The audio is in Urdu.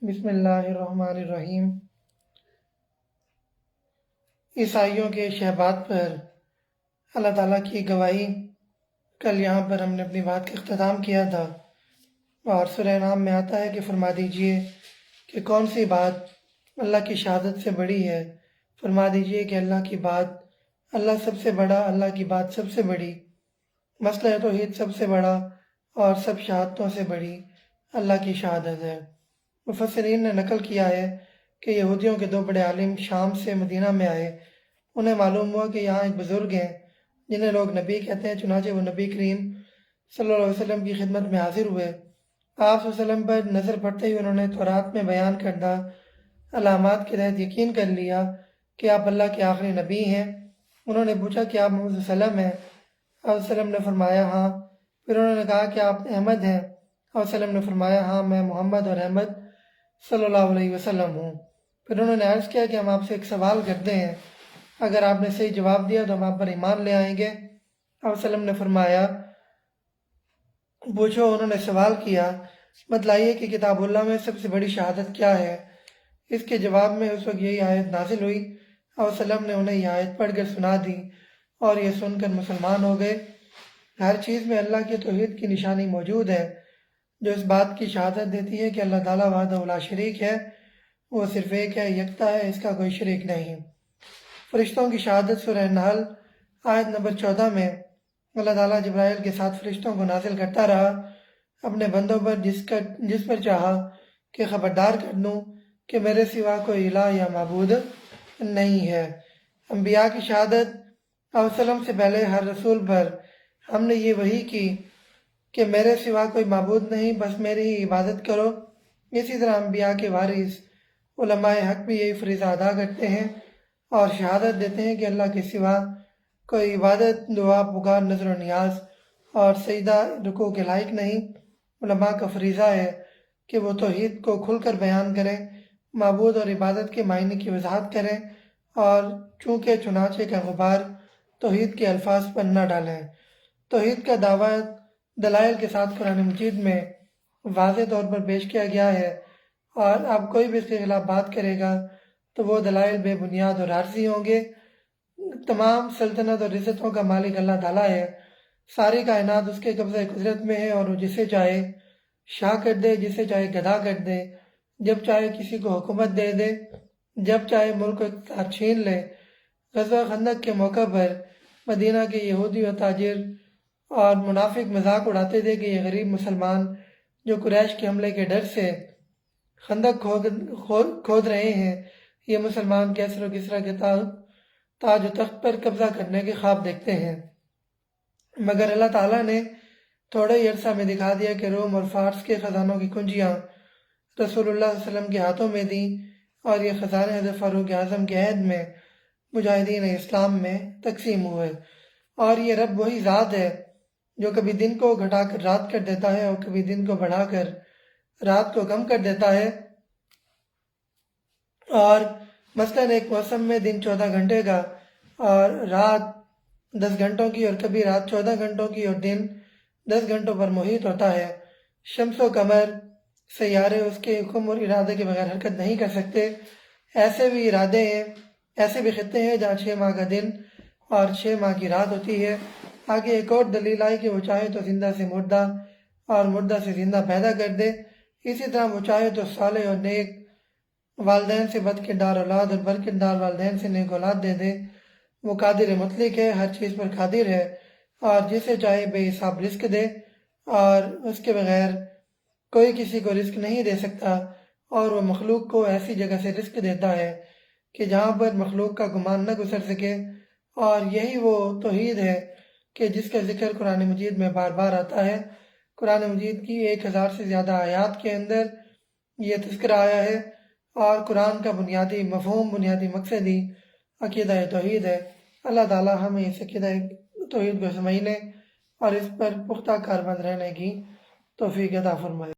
بسم اللہ الرحمن الرحیم۔ عیسائیوں کے شہبات پر اللہ تعالیٰ کی گواہی۔ کل یہاں پر ہم نے اپنی بات کا اختتام کیا تھا، اور سورہ نام میں آتا ہے کہ فرما دیجئے کہ کون سی بات اللہ کی شہادت سے بڑی ہے۔ فرما دیجئے کہ اللہ کی بات، اللہ سب سے بڑا، اللہ کی بات سب سے بڑی، مسئلہ توحید سب سے بڑا اور سب شہادتوں سے بڑی اللہ کی شہادت ہے۔ مفسرین نے نقل کیا ہے کہ یہودیوں کے دو بڑے عالم شام سے مدینہ میں آئے۔ انہیں معلوم ہوا کہ یہاں ایک بزرگ ہیں جنہیں لوگ نبی کہتے ہیں، چنانچہ وہ نبی کریم صلی اللہ علیہ وسلم کی خدمت میں حاضر ہوئے۔ آپ صلی اللہ علیہ وسلم پر نظر پڑتے ہی انہوں نے تورات میں بیان کردہ علامات کے تحت یقین کر لیا کہ آپ اللہ کے آخری نبی ہیں۔ انہوں نے پوچھا کہ آپ محمد صلی اللہ علیہ وسلم ہیں؟ آپ صلی اللہ علیہ وسلم نے فرمایا ہاں۔ پھر انہوں نے کہا کہ آپ احمد ہیں؟ آپ صلی اللہ علیہ وسلم نے فرمایا ہاں، میں محمد اور احمد صلی اللہ علیہ وسلم ہوں۔ پھر انہوں نے عرض کیا کہ ہم آپ سے ایک سوال کرتے ہیں، اگر آپ نے صحیح جواب دیا تو ہم آپ پر ایمان لے آئیں گے۔ آپ صلی اللہ علیہ وسلم نے فرمایا پوچھو۔ انہوں نے سوال کیا بتلائیے کہ کتاب اللہ میں سب سے بڑی شہادت کیا ہے؟ اس کے جواب میں اس وقت یہی آیت نازل ہوئی۔ آپ صلی اللہ علیہ وسلم نے انہیں یہ آیت پڑھ کر سنا دی اور یہ سن کر مسلمان ہو گئے۔ ہر چیز میں اللہ کی توحید کی نشانی موجود ہے، جو اس بات کی شہادت دیتی ہے کہ اللہ تعالیٰ وحدہ لا شریک ہے، وہ صرف ایک ہے، یکتا ہے، اس کا کوئی شریک نہیں۔ فرشتوں کی شہادت سورہ نحل آیت نمبر 14 میں اللہ تعالیٰ جبرائیل کے ساتھ فرشتوں کو نازل کرتا رہا اپنے بندوں پر جس پر چاہا کہ خبردار کر دوں کہ میرے سوا کوئی الہ یا معبود نہیں ہے۔ انبیاء کی شہادت۔ آپ صلی اللہ علیہ وسلم سے پہلے ہر رسول پر ہم نے یہ وحی کی کہ میرے سوا کوئی معبود نہیں، بس میری ہی عبادت کرو۔ اسی طرح انبیاء کے وارث علماء حق بھی یہی فریضہ ادا کرتے ہیں اور شہادت دیتے ہیں کہ اللہ کے سوا کوئی عبادت، دعا، پکار، نظر و نیاز اور سجدہ رکوع کے لائق نہیں۔ علماء کا فریضہ ہے کہ وہ توحید کو کھل کر بیان کریں، معبود اور عبادت کے معنی کی وضاحت کریں، اور چونکہ چنانچہ کا غبار توحید کے الفاظ پر نہ ڈالیں۔ توحید کا دعویٰ دلائل کے ساتھ قرآن مجید میں واضح طور پر پیش کیا گیا ہے، اور اب کوئی بھی اس کے خلاف بات کرے گا تو وہ دلائل بے بنیاد اور عارضی ہوں گے۔ تمام سلطنت اور عزتوں کا مالک اللہ تعالیٰ ہے، ساری کائنات اس کے قبضہ قدرت میں ہے، اور وہ جسے چاہے شاہ کر دے، جسے چاہے گدھا کر دے، جب چاہے کسی کو حکومت دے دے، جب چاہے ملک کو اختیار چھین لے۔ غزوہ خندق کے موقع پر مدینہ کے یہودی و تاجر اور منافق مذاق اڑاتے تھے کہ یہ غریب مسلمان جو قریش کے حملے کے ڈر سے خندق کھود رہے ہیں، یہ مسلمان کیسر و کسریٰ کے تاج و تخت پر قبضہ کرنے کے خواب دیکھتے ہیں۔ مگر اللہ تعالیٰ نے تھوڑے ہی عرصہ میں دکھا دیا کہ روم اور فارس کے خزانوں کی کنجیاں رسول اللہ صلی اللہ علیہ وسلم کے ہاتھوں میں دیں، اور یہ خزانے حضرت فاروق اعظم کے عہد میں مجاہدین اسلام میں تقسیم ہوئے۔ اور یہ رب وہی ذات ہے جو کبھی دن کو گھٹا کر رات کر دیتا ہے اور کبھی دن کو بڑھا کر رات کو کم کر دیتا ہے۔ اور مثلاً ایک موسم میں دن 14 گھنٹے کا اور رات 10 گھنٹوں کی، اور کبھی رات 14 گھنٹوں کی اور دن 10 گھنٹوں پر محیط ہوتا ہے۔ شمس و قمر، سیارے اس کے حکم اور ارادے کے بغیر حرکت نہیں کر سکتے۔ ایسے بھی ارادے ہیں، ایسے بھی خطے ہیں جہاں 6 ماہ کا دن اور 6 ماہ کی رات ہوتی ہے۔ آگے ایک اور دلیل آئی کہ وہ چاہے تو زندہ سے مردہ اور مردہ سے زندہ پیدا کر دے۔ اسی طرح وہ چاہے تو صالح اور نیک والدین سے بد کردار اولاد اور بد کردار والدین سے نیک اولاد دے دے۔ وہ قادر مطلق ہے، ہر چیز پر قادر ہے، اور جسے چاہے بے حساب رزق دے، اور اس کے بغیر کوئی کسی کو رزق نہیں دے سکتا۔ اور وہ مخلوق کو ایسی جگہ سے رزق دیتا ہے کہ جہاں پر مخلوق کا گمان نہ گزر سکے۔ اور یہی وہ توحید ہے کہ جس کا ذکر قرآن مجید میں بار بار آتا ہے۔ قرآن مجید کی 1000 سے زیادہ آیات کے اندر یہ تذکرہ آیا ہے، اور قرآن کا بنیادی مفہوم، بنیادی مقصد ہی عقیدہ توحید ہے۔ اللہ تعالیٰ ہمیں اس عقیدہ توحید کو سمجھنے اور اس پر پختہ کاربند رہنے کی توفیق عطا فرمائے۔